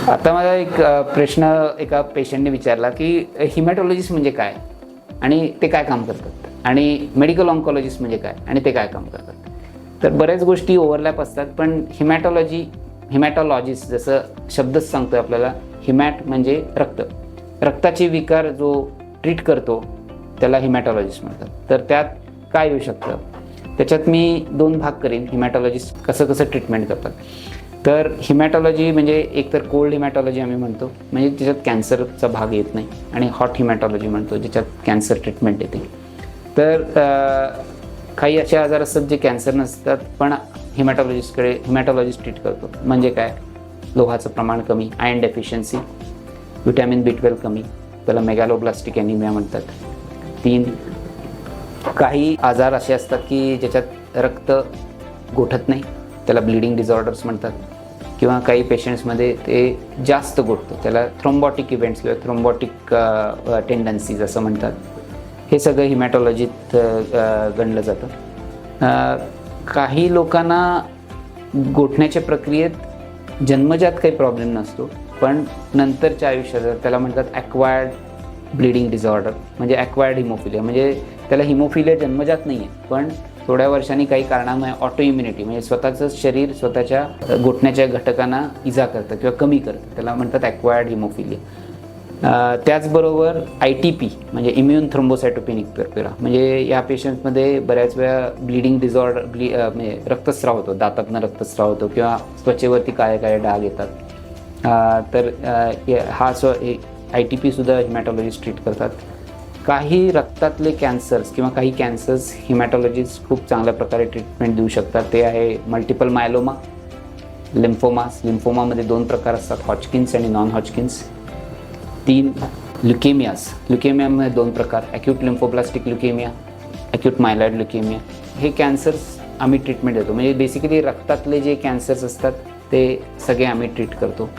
आता मला एक प्रश्न एका पेशंटने विचारला की हिमॅटॉलॉजिस्ट म्हणजे काय आणि ते काय काम करतात, आणि मेडिकल ऑन्कॉलॉजिस्ट म्हणजे काय आणि ते काय काम करतात. तर बऱ्याच गोष्टी ओव्हरलॅप असतात, पण हिमॅटॉलॉजिस्ट जसं शब्दच सांगतो आपल्याला, हिमॅट म्हणजे रक्ताचे विकार जो ट्रीट करतो त्याला हिमॅटॉलॉजिस्ट म्हणतात. तर त्यात काय येऊ शकतं, त्याच्यात मी 2 भाग करीन. हिमॅटॉलॉजिस्ट कसं ट्रीटमेंट करतात. तर हिमॅटॉलॉजी म्हणजे एक तर कोल्ड हिमॅटॉलॉजी आम्ही म्हणतो, म्हणजे ज्याच्यात कॅन्सरचा भाग येत नाही, आणि हॉट हिमॅटॉलॉजी म्हणतो ज्याच्यात कॅन्सर ट्रीटमेंट येते. तर काही असे आजार असतात जे कॅन्सर नसतात पण हिमॅटॉलॉजिस्ट ट्रीट करतो. म्हणजे काय, लोहाचं प्रमाण कमी, आयर्न डेफिशियन्सी, व्हिटॅमिन B12 कमी, त्याला मेगॅलोब्लास्टिक ॲनिमिया म्हणतात. 3, काही आजार असे असतात की ज्याच्यात रक्त गोठत नाही, त्याला ब्लिडिंग डिसऑर्डर्स म्हणतात. किंवा काही पेशंट्समध्ये ते जास्त गोठतं, त्याला थ्रोम्बॉटिक इव्हेंट्स किंवा थ्रोम्बॉटिक टेंडन्सीज असं म्हणतात. हे सगळं हिमॅटॉलॉजीत गणलं जातं. काही लोकांना गोठण्याच्या प्रक्रियेत जन्मजात काही प्रॉब्लेम नसतो, पण नंतरच्या आयुष्यात त्याला म्हणतात ॲक्वायर्ड ब्लिडिंग डिसऑर्डर, म्हणजे ॲक्वायर्ड हिमोफिलिया. म्हणजे त्याला हिमोफिलिया जन्मजात नाही आहे, पण थोड्या वर्षांनी काही कारणामुळे ऑटो इम्युनिटी, म्हणजे स्वतःचं शरीर स्वतःच्या गोठण्याच्या घटकांना इजा करतं किंवा कमी करतं, त्याला म्हणतात ॲक्वायर्ड हिमोफिलिया. त्याचबरोबर ITP म्हणजे इम्युन थ्रोम्बोसायटोपेनिक पर्प्युरा, म्हणजे या पेशंट्समध्ये बऱ्याच वेळा ब्लिडिंग डिसऑर्डर म्हणजे रक्तस्राव होतो, दातातनं रक्तस्राव होतो किंवा त्वचेवरती काळे डाग येतात. तर ITP-सुद्धा हिमॅटॉलॉजिस्ट ट्रीट करतात. काही रक्तातले कॅन्सर्स किंवा काही कॅन्सर्स हिमॅटॉलॉजिस्ट खूप चांगल्या प्रकारे ट्रीटमेंट देऊ शकतात. ते आहे मल्टिपल मायलोमा, लिम्फोमास. लिम्फोमामध्ये 2 प्रकार असतात, हॉजकिन्स आणि नॉन हॉजकिन्स. 3, ल्युकेमियामध्ये 2 प्रकार, acute lymphoblastic leukaemia, acute myeloid leukaemia. हे कॅन्सर्स आम्ही ट्रीटमेंट देतो. म्हणजे बेसिकली रक्तातले जे कॅन्सर्स असतात ते सगळे आम्ही ट्रीट करतो.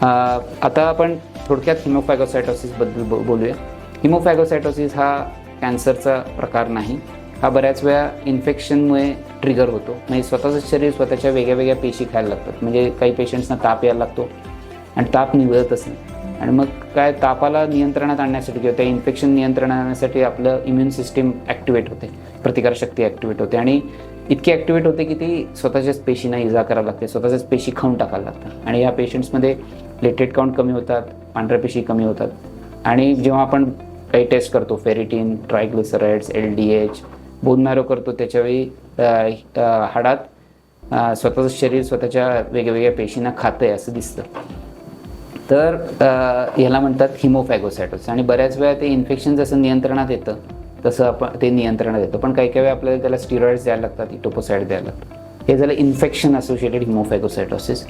आता आपण थोडक्यात हिमोफॅगोसायटोसिसबद्दल बोलूया. हिमोफॅगोसायटोसिस हा कॅन्सरचा प्रकार नाही. हा बऱ्याच वेळा इन्फेक्शनमुळे ट्रिगर होतो. म्हणजे स्वतःचं शरीर स्वतःच्या वेगळ्या पेशी खायला लागतात. म्हणजे काही पेशंट्सना ताप यायला लागतो आणि ताप निवळतच नाही, आणि मग काय, तापाला नियंत्रणात आणण्यासाठी किंवा त्या इन्फेक्शन नियंत्रणात आणण्यासाठी आपलं इम्युन सिस्टीम ॲक्टिवेट होते, प्रतिकारशक्ती ॲक्टिवेट होते, आणि इतकी ॲक्टिवेट होते की ती स्वतःच्याच पेशींना इजा करायला लागते, स्वतःच्याच पेशी खाऊन टाकायला लागतात. आणि या पेशंट्समध्ये प्लेटलेट काउंट कमी होतात, पांढऱ्या पेशी कमी होतात. आणि जेव्हा आपण काही टेस्ट करतो, ferritin, triglycerides, LDH, bone marrow करतो, त्याच्यावेळी हाडात स्वतःचं शरीर स्वतःच्या वेगवेगळ्या पेशींना खातं आहे असं दिसतं. तर ह्याला म्हणतात हिमोफॅगोसायटोसिस. आणि बऱ्याच वेळा ते इन्फेक्शन जसं नियंत्रणात येतं तसं आपण ते नियंत्रणात येतं, पण काही वेळा आपल्याला त्याला स्टिरॉइड्स द्यायला लागतात, इटोपोसाइड द्यायला लागतात. हे झालं इन्फेक्शन असोसिएटेड हिमोफॅगोसायटोसिस.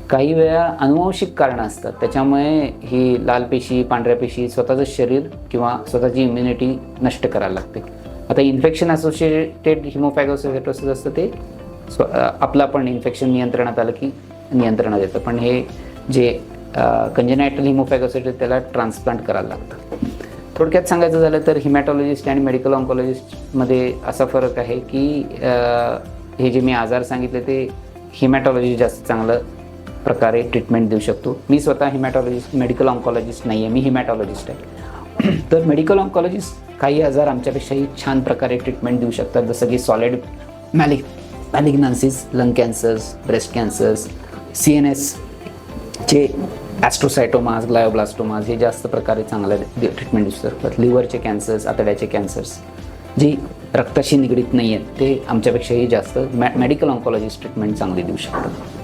काही वेळा अनुवंशिक कारणं असतात, त्याच्यामुळे ही लाल पेशी, पांढऱ्या पेशी स्वतःचं शरीर किंवा स्वतःची इम्युनिटी नष्ट करायला लागते. आता इन्फेक्शन असोसिएटेड हिमोफॅगोसायटोसिस असतं ते आपलं पण इन्फेक्शन नियंत्रणात आलं की नियंत्रणात येतं, पण हे जे कंजेनायटल हिमोफॅगोसायटोसिस त्याला ट्रान्सप्लांट करायला लागतं. थोडक्यात सांगायचं झालं तर हिमॅटॉलॉजिस्ट आणि मेडिकल ऑन्कॉलॉजिस्टमध्ये असा फरक आहे की हे जे मी आजार सांगितले ते हिमॅटॉलॉजी जास्त चांगलं प्रकारे ट्रीटमेंट देऊ शकतो. मी स्वतः हिमॅटॉलॉजिस्ट, मेडिकल ऑन्कॉलॉजिस्ट नाही आहे, मी हिमॅटॉलॉजिस्ट आहे. तर मेडिकल ऑन्कॉलॉजिस्ट काही आजार आमच्यापेक्षाही छान प्रकारे ट्रीटमेंट देऊ शकतात, जसं की solid malignancies, lung cancers, breast cancers, CNS चे ॲस्ट्रोसायटोमाज, ग्लायोब्लास्टोमाज हे जास्त प्रकारे चांगल्या ट्रीटमेंट देऊ शकतात. लिव्हरचे कॅन्सर्स, आतड्याचे कॅन्सर्स जी रक्ताशी निगडीत नाही आहेत ते आमच्यापेक्षाही जास्त मेडिकल ऑन्कॉलॉजिस्ट ट्रीटमेंट चांगली देऊ शकतात.